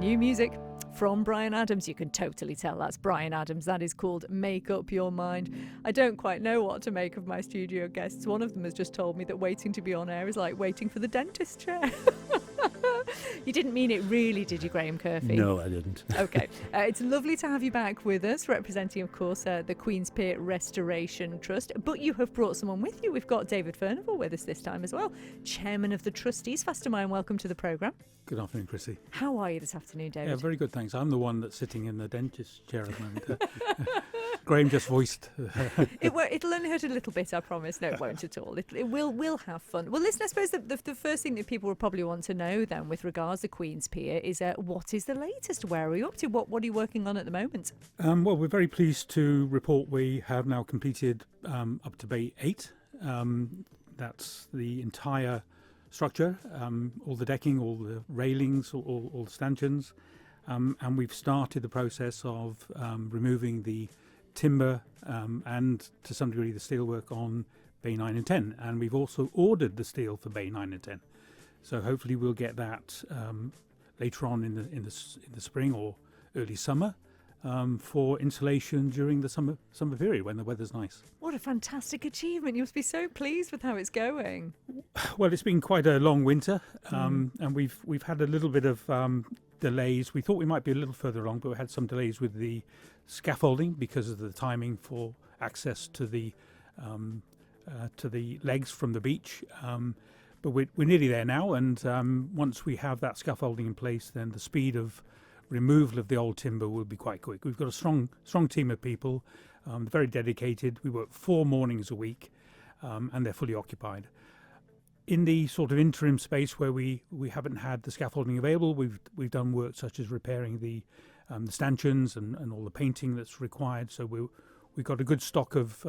new music from Bryan Adams. You can totally tell that's Bryan Adams. That is called Make Up Your Mind. I don't quite know what to make of my studio guests. One of them has just told me that waiting to be on air is like waiting for the dentist chair. You didn't mean it really, did you, Graham Curphey? No, I didn't. Okay. It's lovely to have you back with us, representing, of course, the Queen's Pier Restoration Trust. But you have brought someone with you. We've got David Furnival with us this time as well, Chairman of the Trustees. Fastermine, welcome to the programme. Good afternoon, Christy. How are you this afternoon, David? Yeah, very good, thanks. I'm the one that's sitting in the dentist chair at the moment. Graham just voiced. It'll only hurt a little bit, I promise. No, it won't at all. We'll have fun. Well, listen, I suppose the first thing that people will probably want to know then with regards to Queen's Pier is what is the latest? Where are you up to? What are you working on at the moment? Well, we're very pleased to report we have now completed up to Bay 8. That's the entire structure, all the decking, all the railings, all the stanchions. And we've started the process of removing the timber and to some degree the steelwork on Bay 9 and 10. And we've also ordered the steel for Bay 9 and 10. So hopefully we'll get that later on in the spring or early summer for installation during the summer period when the weather's nice. What a fantastic achievement. You must be so pleased with how it's going. Well, it's been quite a long winter and we've had a little bit of delays. We thought we might be a little further along, but we had some delays with the scaffolding because of the timing for access to the legs from the beach. But we're nearly there now, and once we have that scaffolding in place, then the speed of removal of the old timber will be quite quick. We've got a strong team of people, very dedicated. We work 4 mornings a week, and they're fully occupied. In the sort of interim space where we haven't had the scaffolding available, we've done work such as repairing the stanchions and all the painting that's required. So we've got a good stock of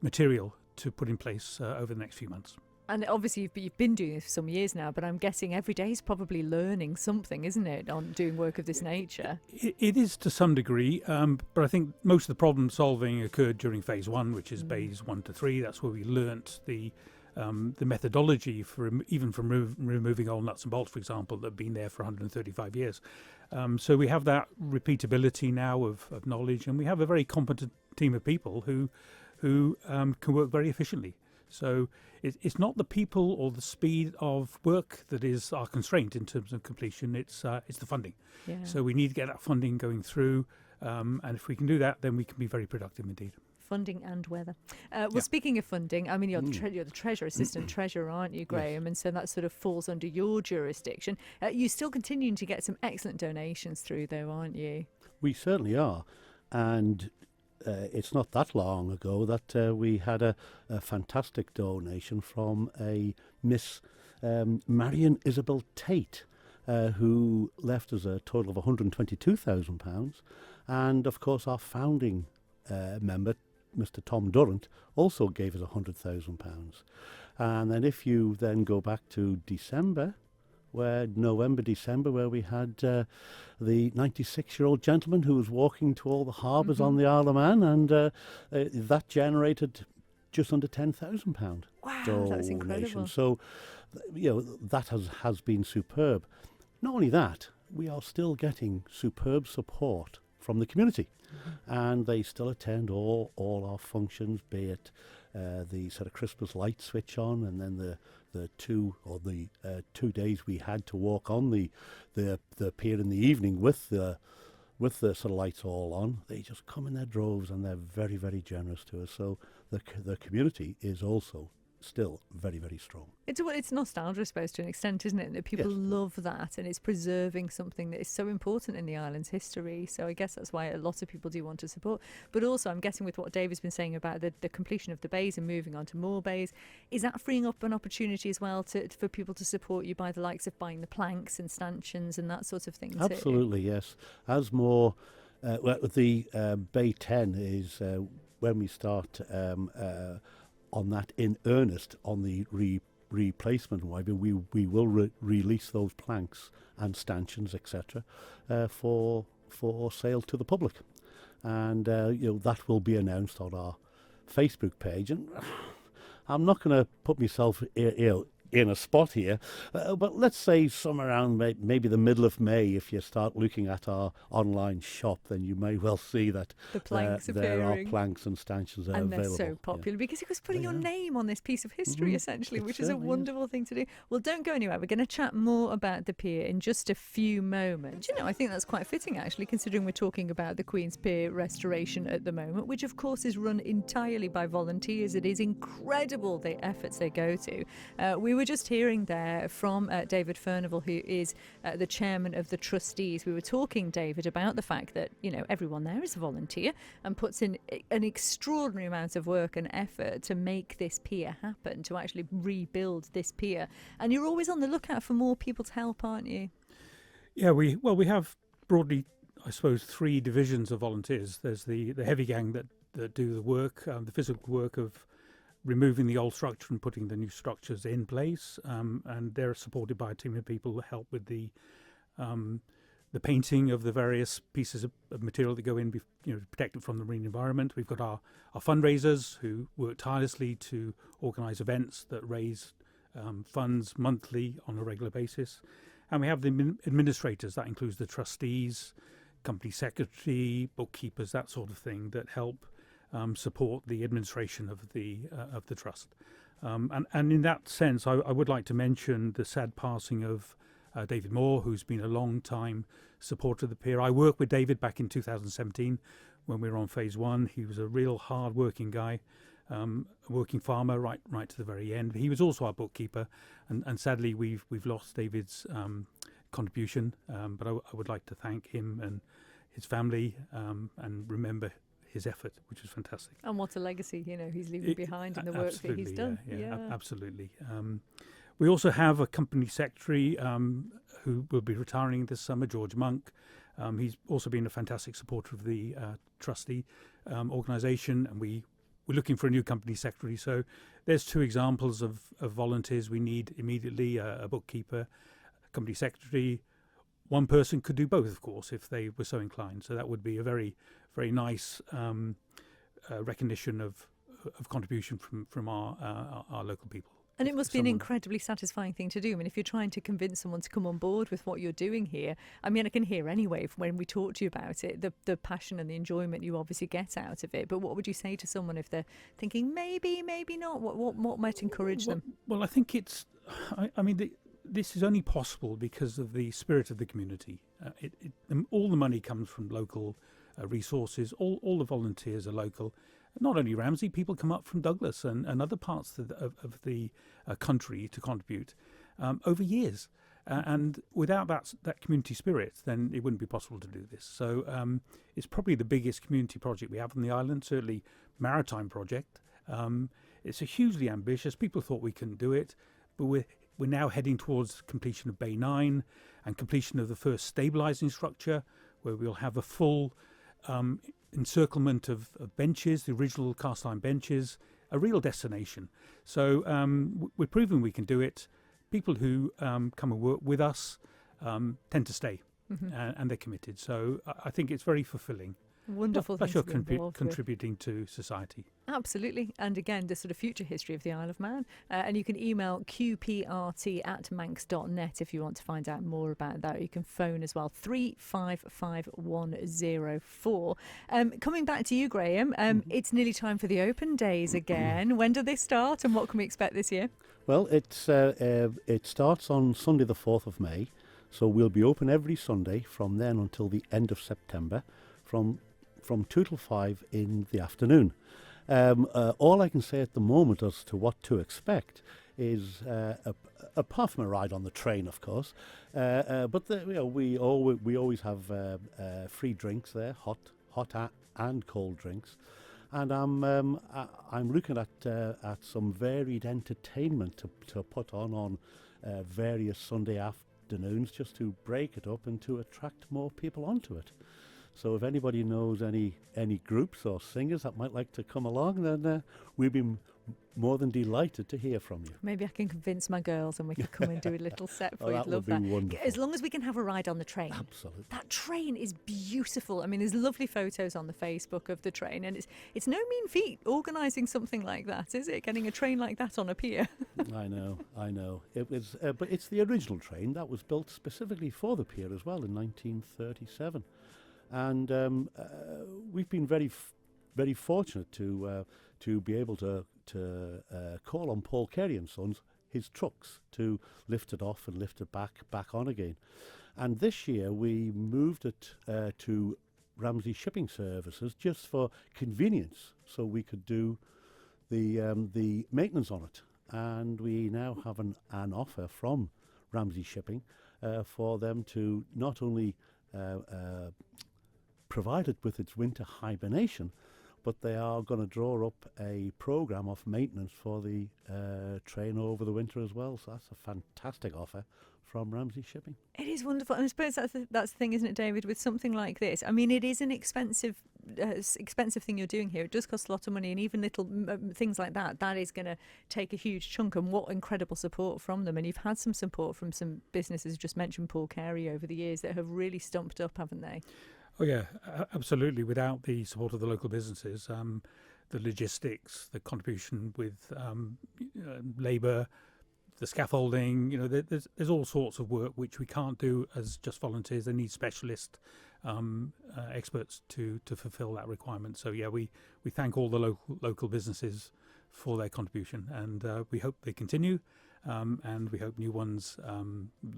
material to put in place over the next few months. And obviously you've been doing this for some years now, but I'm guessing every day is probably learning something, isn't it, on doing work of this nature? It is to some degree, but I think most of the problem solving occurred during phase 1, which is bays 1 to 3. That's where we learnt the methodology for removing old nuts and bolts, for example, that have been there for 135 years. So we have that repeatability now of knowledge, and we have a very competent team of people who can work very efficiently. So it's not the people or the speed of work that is our constraint in terms of completion. It's the funding. Yeah. So we need to get that funding going through, and if we can do that, then we can be very productive indeed. Funding and weather. Speaking of funding, I mean, you're the Treasurer, Assistant Treasurer, aren't you, Graham? Yes. And so that sort of falls under your jurisdiction. You're still continuing to get some excellent donations through, though, aren't you? We certainly are. And it's not that long ago that we had a fantastic donation from a Miss Marion Isabel Tate, who left us a total of £122,000. And, of course, our founding member, Mr. Tom Durrant, also gave us £100,000. And then if you then go back to November, December, where we had the 96-year-old gentleman who was walking to all the harbours on the Isle of Man, and that generated just under £10,000. Wow, that's incredible. So, that has been superb. Not only that, we are still getting superb support from the community, and they still attend all our functions, be it the sort of Christmas light switch on, and then the 2 days we had to walk on the pier in the evening with the sort of lights all on. They just come in their droves, and they're very, very generous to us. So the community is also still very, very strong. It's nostalgia, I suppose, to an extent, isn't it? That people love that, and it's preserving something that is so important in the island's history. So I guess that's why a lot of people do want to support. But also, I'm guessing with what David's been saying about the completion of the bays and moving on to more bays, is that freeing up an opportunity as well for people to support you by the likes of buying the planks and stanchions and that sort of thing? Absolutely, yes. As more, the Bay 10 is when we start on that in earnest on the replacement. We will release those planks and stanchions, etc., for sale to the public, and that will be announced on our Facebook page. And I'm not going to put myself in a spot here. But let's say somewhere around maybe the middle of May, if you start looking at our online shop, then you may well see that The planks there are appearing. planks and stanchions And they're available. so popular because it was putting They your are. name on this piece of history, Mhm. essentially, It which is a certainly is. wonderful thing to do. Well, don't go anywhere. We're going to chat more about the pier in just a few moments. You know, I think that's quite fitting, actually, considering we're talking about the Queen's Pier restoration at the moment, which, of course, is run entirely by volunteers. It is incredible the efforts they go to. We were just hearing there from David Furnival, who is the chairman of the Trustees. We were talking, David, about the fact that, you know, everyone there is a volunteer and puts in an extraordinary amount of work and effort to make this pier happen, to actually rebuild this pier. And you're always on the lookout for more people to help, aren't you? Yeah, we have broadly, I suppose, 3 divisions of volunteers. There's the heavy gang that do the work, the physical work of removing the old structure and putting the new structures in place, and they're supported by a team of people who help with the painting of the various pieces of material that go in, to protect it from the marine environment. We've got our fundraisers who work tirelessly to organise events that raise funds monthly on a regular basis. And we have the administrators. That includes the trustees, company secretary, bookkeepers, that sort of thing, that help support the administration of the trust. And in that sense, I would like to mention the sad passing of David Moore, who's been a long time supporter of the pier. I worked with David back in 2017 when we were on phase 1. He was a real hard-working guy, a working farmer right to the very end. He was also our bookkeeper, and sadly we've lost David's contribution. But I would like to thank him and his family and remember his effort, which was fantastic. And what a legacy, you know, he's leaving behind in the work that he's done. Absolutely. We also have a company secretary who will be retiring this summer, George Monk. He's also been a fantastic supporter of the trustee organisation, and we're looking for a new company secretary. So there's 2 examples of volunteers we need immediately, a bookkeeper, a company secretary. One person could do both, of course, if they were so inclined. So that would be a very, very nice recognition of contribution from our local people. And it must be an incredibly satisfying thing to do. I mean, if you're trying to convince someone to come on board with what you're doing here, I mean, I can hear anyway from when we talk to you about it, the passion and the enjoyment you obviously get out of it. But what would you say to someone if they're thinking maybe not? What might encourage them? Well, I think this is only possible because of the spirit of the community. All the money comes from local resources. All the volunteers are local. Not only Ramsey, people come up from Douglas and other parts of the country to contribute over years. And without that community spirit, then it wouldn't be possible to do this. So it's probably the biggest community project we have on the island, certainly maritime project. It's a hugely ambitious. People thought we couldn't do it, but we're now heading towards completion of Bay 9 and completion of the first stabilising structure, where we'll have a full encirclement of benches, the original cast iron benches, a real destination. So we're proving we can do it. People who come and work with us tend to stay, and they're committed. So I think it's very fulfilling. Wonderful thing to be involved contributing to society. Absolutely. And again, the sort of future history of the Isle of Man. And you can email qprt@manx.net if you want to find out more about that. You can phone as well, 355104. Coming back to you, Graham, it's nearly time for the open days again. When do they start and what can we expect this year? Well, it starts on Sunday the 4th of May. So we'll be open every Sunday from then until the end of September, from 2 till 5 in the afternoon. All I can say at the moment as to what to expect is, apart from a ride on the train, of course, but we always have free drinks there, hot and cold drinks, and I'm looking at some varied entertainment to put on various Sunday afternoons, just to break it up and to attract more people onto it. So if anybody knows any groups or singers that might like to come along, then we'd be more than delighted to hear from you. Maybe I can convince my girls and we can come and do a little set for you. That Love would that. be wonderful. As long as we can have a ride on the train. Absolutely. That train is beautiful. I mean, there's lovely photos on the Facebook of the train, and it's no mean feat organising something like that, is it? Getting a train like that on a pier. I know. It was, but it's the original train that was built specifically for the pier as well in 1937, and we've been very fortunate to be able to call on Paul Carey and Sons, his trucks, to lift it off and lift it back on again. And this year we moved it to Ramsey Shipping Services just for convenience, so we could do the maintenance on it. And we now have an offer from Ramsey Shipping for them to not only provide it with its winter hibernation, but they are going to draw up a programme of maintenance for the train over the winter as well. So that's a fantastic offer from Ramsey Shipping. It is wonderful. And I suppose that's the thing, isn't it, David, with something like this? I mean, it is an expensive thing you're doing here. It does cost a lot of money, and even little things like that is going to take a huge chunk. And what incredible support from them. And you've had some support from some businesses, just mentioned Paul Carey, over the years that have really stumped up, haven't they? Oh yeah, absolutely. Without the support of the local businesses, the logistics, the contribution with labour, the scaffolding, there's all sorts of work which we can't do as just volunteers. They need specialist experts to fulfil that requirement. So yeah, we thank all the local businesses for their contribution, and we hope they continue. And we hope new ones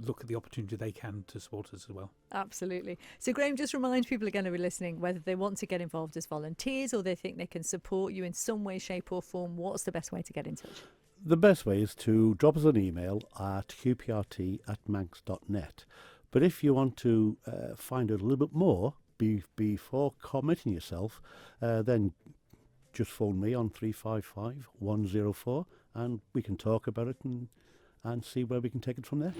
look at the opportunity they can to support us as well. Absolutely. So Graham, just remind people again who are listening, whether they want to get involved as volunteers or they think they can support you in some way, shape or form, what's the best way to get in touch? The best way is to drop us an email at qprt@manx.net. But if you want to find out a little bit more before committing yourself, then just phone me on 355 104 and we can talk about it and see where we can take it from there.